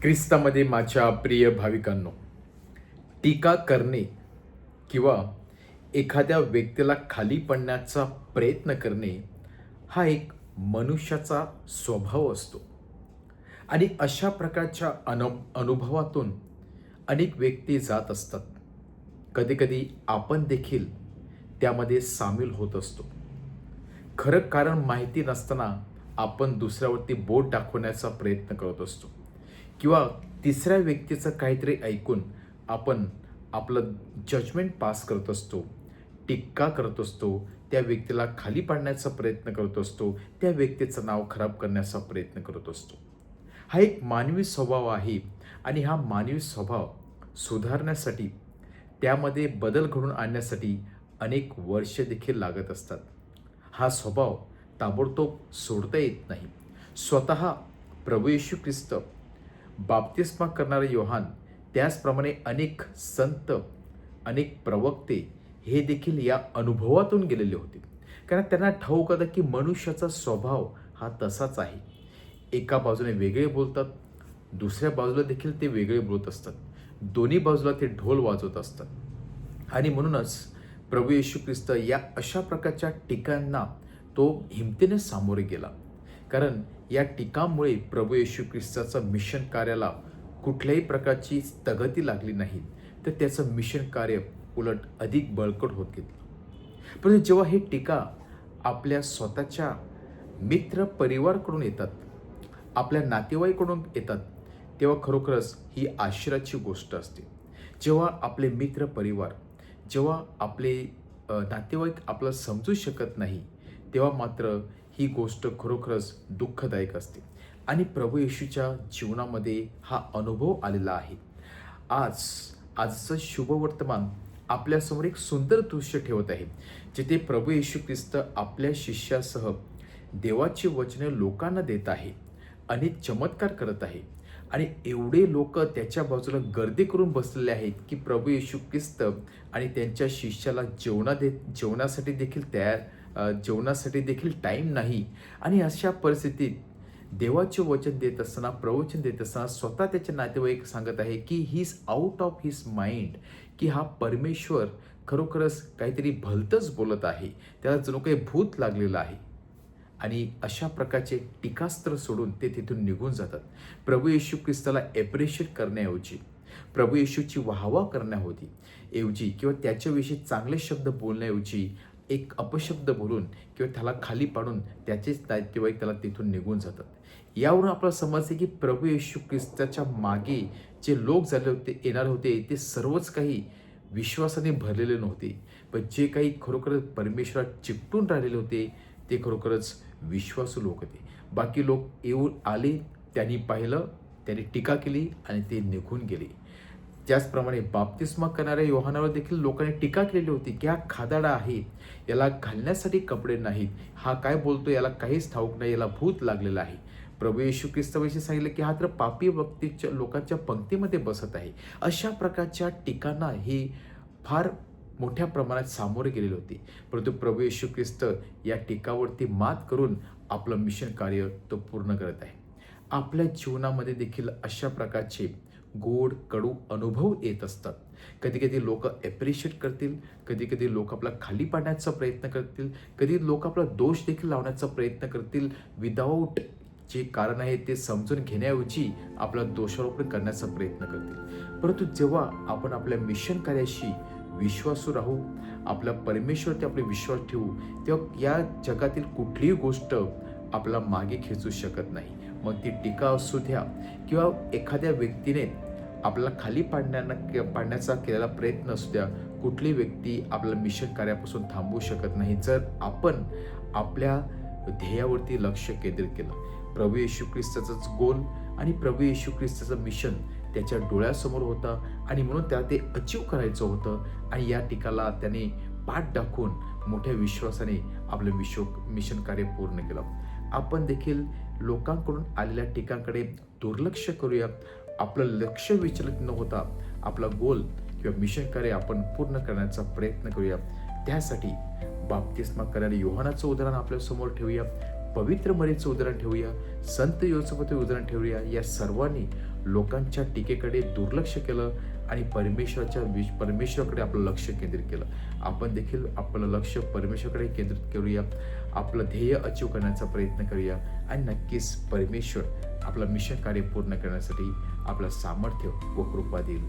ख्रिस्तामध्ये माझ्या प्रिय भाविकांनो, टीका करणे किंवा एखाद्या व्यक्तीला खाली पडण्याचा प्रयत्न करणे हा एक मनुष्याचा स्वभाव असतो. आणि अशा प्रकारच्या अनुभवातून अनेक व्यक्ती जात असतात. कधीकधी आपण देखील त्यामध्ये सामील होत असतो. खरं कारण माहिती नसताना आपण दुसऱ्यावरती बोट दाखवण्याचा प्रयत्न करत असतो किंवा तिसऱ्या व्यक्तीचं काहीतरी ऐकून आपण आपलं जजमेंट पास करत असतो, टीका करत असतो, त्या व्यक्तीला खाली पाडण्याचा प्रयत्न करत असतो, त्या व्यक्तीचं नाव खराब करण्याचा प्रयत्न करत असतो. हा एक मानवी स्वभाव आहे आणि हा मानवी स्वभाव सुधारण्यासाठी, त्यामध्ये बदल घडवून आणण्यासाठी अनेक वर्ष देखील लागत असतात. हा स्वभाव ताबडतोब सोडता येत नाही. स्वतः प्रभू येशू ख्रिस्त, बाप्तिस्मा करणारे योहान, त्याचप्रमाणे अनेक संत, अनेक प्रवक्ते हे देखील या अनुभवातून गेलेले होते. कारण त्यांना ठाऊक होतं की मनुष्याचा स्वभाव हा तसाच आहे. एका बाजूने वेगळे बोलतात, दुसऱ्या बाजूला देखील ते वेगळे बोलत असतात. दोन्ही बाजूला ते ढोल वाजवत असतात. आणि म्हणूनच प्रभू येशू ख्रिस्त या अशा प्रकारच्या टीकांना तो हिमतीने सामोरे गेला. कारण या टीकामुळे प्रभू येशू ख्रिस्ताचं मिशन कार्याला कुठल्याही प्रकारची स्थगिती लागली नाही, तर त्याचं मिशन कार्य उलट अधिक बळकट होत गेलं. परंतु जेव्हा ही टीका आपल्या स्वतःच्या मित्र परिवाराकडून येतात, आपल्या नातेवाईकडून येतात, तेव्हा खरोखरच ही आश्चर्याची गोष्ट असते. जेव्हा आपले मित्र परिवार, जेव्हा आपले नातेवाईक आपल्याला समजू शकत नाही, तेव्हा मात्र ही गोष्ट खरोखरच दुःखदायक असते. आणि प्रभू येशूच्या जीवनामध्ये हा अनुभव आलेला आहे. आजचं शुभवर्तमान आपल्यासमोर एक सुंदर दृश्य ठेवत आहे, जिथे प्रभू येशू ख्रिस्त आपल्या शिष्यासह देवाची वचने लोकांना देत आहे, अनेक चमत्कार करत आहे. आणि एवढे लोक त्याच्या बाजूला गर्दी करून बसलेले आहेत की प्रभू येशू ख्रिस्त आणि त्यांच्या शिष्याला जेवणासाठी देखील टाईम नाही. आणि अशा परिस्थितीत देवाचे वचन देत असताना, प्रवचन देत असताना स्वतः त्याचे नातेवाईक सांगत आहे की he is out of his mind, की हा परमेश्वर खरोखरच काहीतरी भलतंच बोलत आहे, त्याला जणू काही भूत लागलेलं आहे. आणि अशा प्रकारचे टीकास्त्र सोडून ते तिथून निघून जातात. प्रभू येशू ख्रिस्ताला ॲप्रिशिएट करण्याऐवजी, प्रभू येशूची वाहवा करण्याऐवजी किंवा त्याच्याविषयी चांगले शब्द बोलण्याऐवजी एक अपशब्द बोलून किंवा त्याला खाली पाडून त्याचेच नातेवाईक त्याला तिथून निघून जातात. यावरून आपल्याला समजते की प्रभू येशू ख्रिस्ताच्या मागे जे लोक येणार होते ते सर्वच काही विश्वासाने भरलेले नव्हते, पण जे काही खरोखरच परमेश्वरात चिकटून राहिलेले होते ते खरोखरच विश्वासू लोक होते. बाकी लोक येऊन आले, त्यांनी पाहिलं, त्यांनी टीका केली आणि ते निघून गेले. त्याचप्रमाणे बाप्तिस्मा करणाऱ्या योहानावर देखील लोकांनी टीका केलेली होती की हा खादाडा आहे, याला घालण्यासाठी कपडे नाहीत, हा काय बोलतो याला काहीच ठाऊक नाही, याला भूत लागलेलं आहे. प्रभू येशू ख्रिस्ताविषयी सांगितलं की हा तर पापी व्यक्तीच्या लोकांच्या पंक्तीमध्ये बसत आहे. अशा प्रकारच्या टीकांना हे फार मोठ्या प्रमाणात सामोरे गेलेले होते. परंतु प्रभू येशू ख्रिस्त या टीकावरती मात करून आपलं मिशन कार्य तो पूर्ण करत आहे. आपल्या जीवनामध्ये देखील अशा प्रकारचे गोड कडू अनुभव येत असतात. कधी कधी लोक ॲप्रिशिएट करतील, कधी कधी लोक आपला खाली पाडण्याचा प्रयत्न करतील, कधी लोक आपला दोष देखील लावण्याचा प्रयत्न करतील, विदाऊट जे कारण आहे ते समजून घेण्याऐवजी आपला दोषारोपण करण्याचा प्रयत्न करतील. परंतु जेव्हा आपण आपल्या मिशन कार्याशी विश्वासू राहू, आपल्या परमेश्वरती आपले विश्वास ठेवू, तेव्हा या जगातील कुठलीही गोष्ट आपला मागे खेचू शकत नाही. मग ती टीका असू द्या किंवा एखाद्या व्यक्तीने आपल्याला खाली पाडण्याचा केलेला प्रयत्न असू द्या, कुठली व्यक्ती आपल्या मिशन कार्यापासून थांबवू शकत नाही जर आपण आपल्या ध्येयावरती लक्ष केंद्रित केलं. प्रभू येशू ख्रिस्ताचाच गोल आणि प्रभू येशू ख्रिस्ताचं मिशन त्याच्या डोळ्यासमोर होता आणि म्हणून त्याला ते अचीव करायचं होतं. आणि या टीकाला त्याने पाठ दाखवून मोठ्या विश्वासाने आपलं मिशन कार्य पूर्ण केलं. आपण देखील लोकांकडून आलेल्या टीकांकडे दुर्लक्ष करूया. आपलं लक्ष विचलित न होता आपला गोल किंवा मिशन कार्य आपण पूर्ण करण्याचा प्रयत्न करूया. त्यासाठी बाप्तिस्मा करणाऱ्या योहानाचं उदाहरण आपल्या समोर ठेवूया. पवित्र मरीचं उदाहरण ठेवूया, संत योसेफचं उदाहरण ठेवूया. या सर्वांनी लोकांच्या टीकेकडे दुर्लक्ष केलं आणि परमेश्वराकडे आपलं लक्ष केंद्रित केलं. आपण देखील आपलं लक्ष परमेश्वराकडे केंद्रित करूया, आपलं ध्येय अचीव करण्याचा प्रयत्न करूया आणि नक्कीच परमेश्वर आपलं मिशन कार्य पूर्ण करण्यासाठी आपलं सामर्थ्य व कृपा देईल.